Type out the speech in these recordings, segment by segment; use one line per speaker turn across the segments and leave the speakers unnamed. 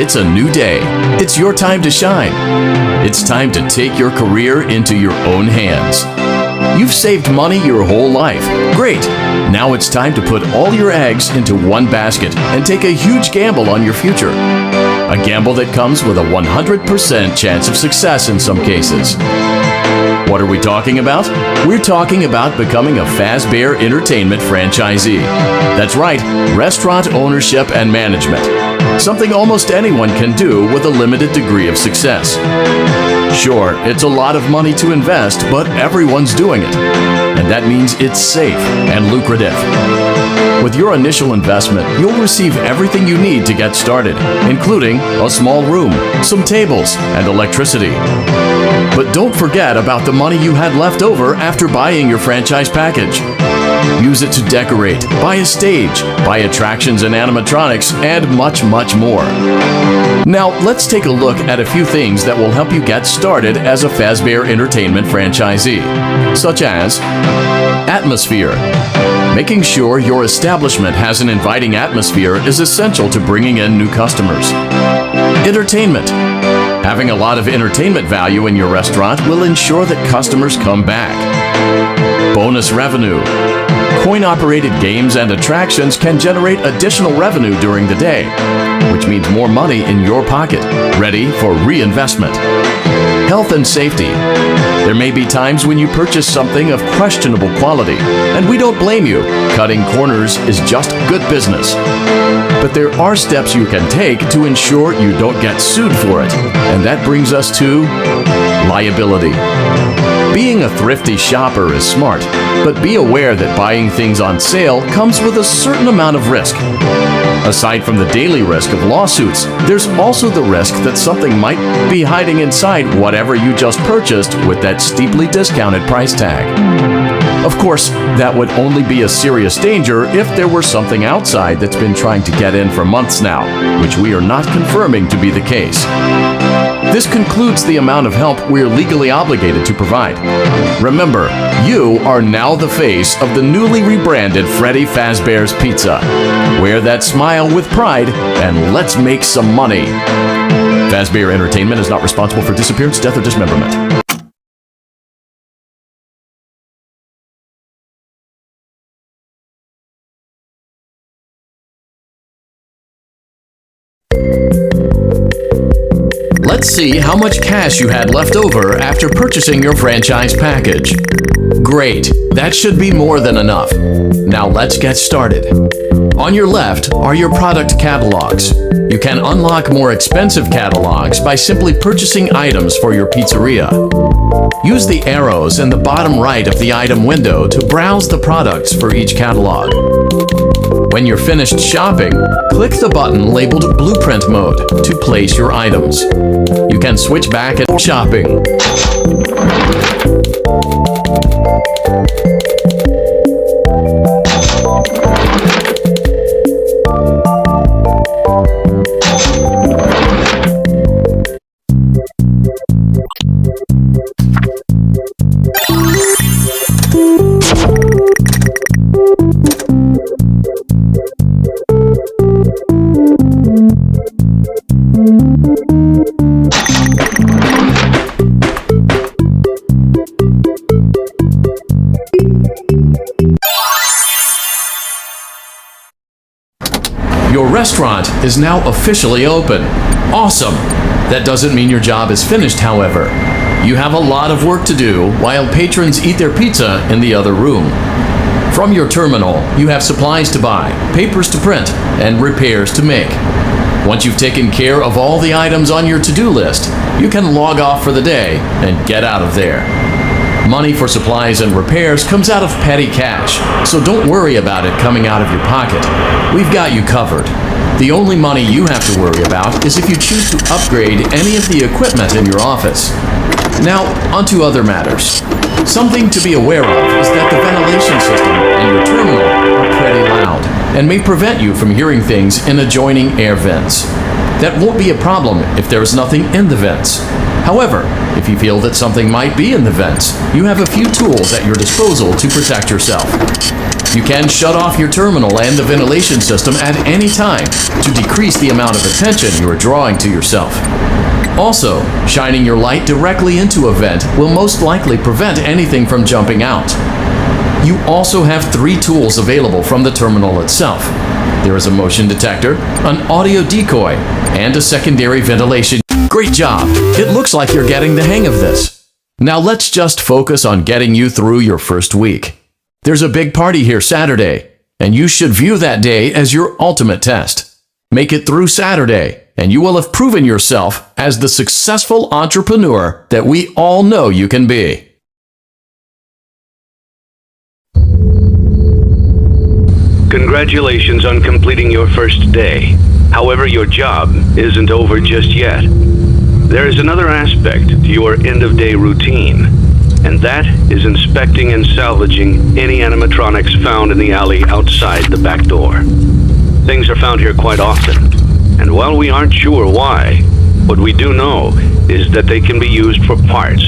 It's a new day. It's your time to shine. It's time to take your career into your own hands. You've saved money your whole life. Great. Now it's time to put all your eggs into one basket and take a huge gamble on your future. A gamble that comes with a 100% chance of success in some cases. What are we talking about? We're talking about becoming a Fazbear Entertainment franchisee. That's right, restaurant ownership and management. Something almost anyone can do with a limited degree of success. Sure, it's a lot of money to invest, but everyone's doing it. And that means it's safe and lucrative. With your initial investment, you'll receive everything you need to get started, including a small room, some tables, and electricity. But don't forget about the money you had left over after buying your franchise package. Use it to decorate, buy a stage, buy attractions and animatronics, and much, much more. Now, let's take a look at a few things that will help you get started as a Fazbear Entertainment franchisee, such as atmosphere. Making sure your establishment has an inviting atmosphere is essential to bringing in new customers. Entertainment. Having a lot of entertainment value in your restaurant will ensure that customers come back. Bonus revenue. Coin-operated games and attractions can generate additional revenue during the day, which means more money in your pocket, ready for reinvestment. Health and safety. There may be times when you purchase something of questionable quality, and we don't blame you. Cutting corners is just good business. But there are steps you can take to ensure you don't get sued for it, and that brings us to liability. Being a thrifty shopper is smart, but be aware that buying things on sale comes with a certain amount of risk. Aside from the daily risk of lawsuits, there's also the risk that something might be hiding inside whatever you just purchased with that steeply discounted price tag. Of course, that would only be a serious danger if there were something outside that's been trying to get in for months now, which we are not confirming to be the case. This concludes the amount of help we're legally obligated to provide. Remember, you are now the face of the newly rebranded Freddy Fazbear's Pizza. Wear that smile with pride, and let's make some money. Fazbear Entertainment is not responsible for disappearance, death, or dismemberment. Let's see how much cash you had left over after purchasing your franchise package. Great, that should be more than enough. Now let's get started. On your left are your product catalogs. You can unlock more expensive catalogs by simply purchasing items for your pizzeria. Use the arrows in the bottom right of the item window to browse the products for each catalog. When you're finished shopping, click the button labeled Blueprint Mode to place your items. You can switch back at shopping. Your restaurant is now officially open. Awesome! That doesn't mean your job is finished, however. You have a lot of work to do while patrons eat their pizza in the other room. From your terminal, you have supplies to buy, papers to print, and repairs to make. Once you've taken care of all the items on your to-do list, you can log off for the day and get out of there. Money for supplies and repairs comes out of petty cash, so don't worry about it coming out of your pocket. We've got you covered. The only money you have to worry about is if you choose to upgrade any of the equipment in your office. Now, onto other matters. Something to be aware of is that the ventilation system in your terminal are pretty loud and may prevent you from hearing things in adjoining air vents. That won't be a problem if there is nothing in the vents. However, if you feel that something might be in the vents, you have a few tools at your disposal to protect yourself. You can shut off your terminal and the ventilation system at any time to decrease the amount of attention you are drawing to yourself. Also, shining your light directly into a vent will most likely prevent anything from jumping out. You also have 3 tools available from the terminal itself. There is a motion detector, an audio decoy, and a secondary ventilation. Great job! It looks like you're getting the hang of this. Now let's just focus on getting you through your first week. There's a big party here Saturday, and you should view that day as your ultimate test. Make it through Saturday, and you will have proven yourself as the successful entrepreneur that we all know you can be.
Congratulations on completing your first day. However, your job isn't over just yet. There is another aspect to your end-of-day routine, and that is inspecting and salvaging any animatronics found in the alley outside the back door. Things are found here quite often, and while we aren't sure why, what we do know is that they can be used for parts,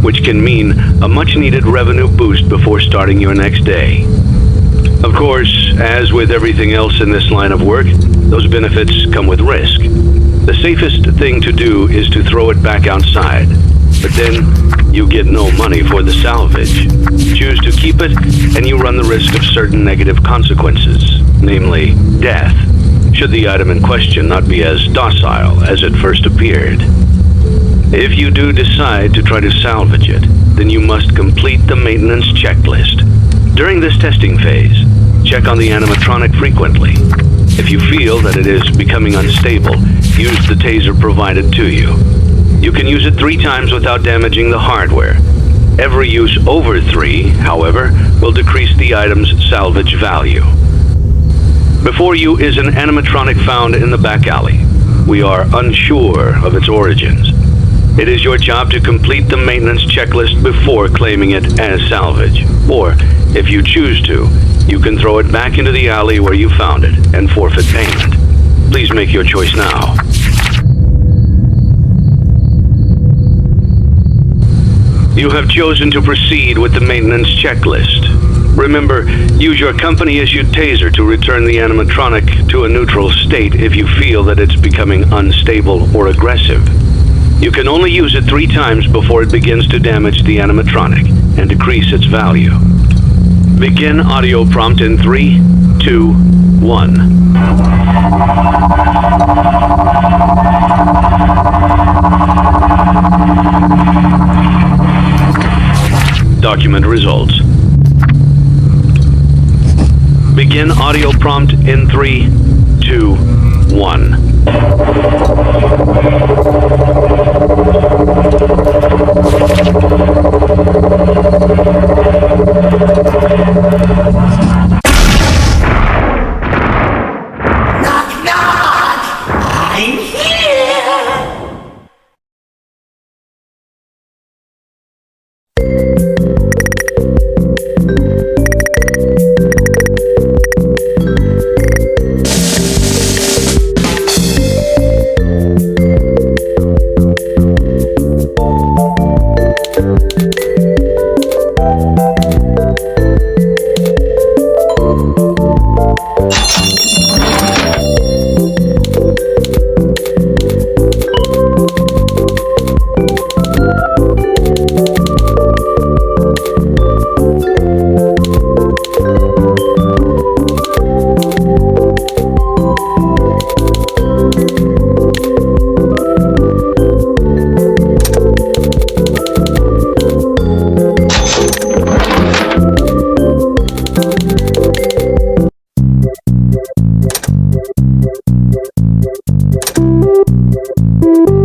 which can mean a much-needed revenue boost before starting your next day. Of course, as with everything else in this line of work, those benefits come with risk. The safest thing to do is to throw it back outside, but then you get no money for the salvage. Choose to keep it, and you run the risk of certain negative consequences, namely death, should the item in question not be as docile as it first appeared. If you do decide to try to salvage it, then you must complete the maintenance checklist. During this testing phase, check on the animatronic frequently. If you feel that it is becoming unstable, use the taser provided to you. You can use it 3 times without damaging the hardware. Every use over 3, however, will decrease the item's salvage value. Before you is an animatronic found in the back alley. We are unsure of its origins. It is your job to complete the maintenance checklist before claiming it as salvage. Or, if you choose to, you can throw it back into the alley where you found it and forfeit payment. Please make your choice now. You have chosen to proceed with the maintenance checklist. Remember, use your company-issued taser to return the animatronic to a neutral state if you feel that it's becoming unstable or aggressive. You can only use it 3 times before it begins to damage the animatronic and decrease its value. Begin audio prompt in 3, 2, 1. Document results. Begin audio prompt in 3, 2, 1.
Knock, knock! I'm here!
You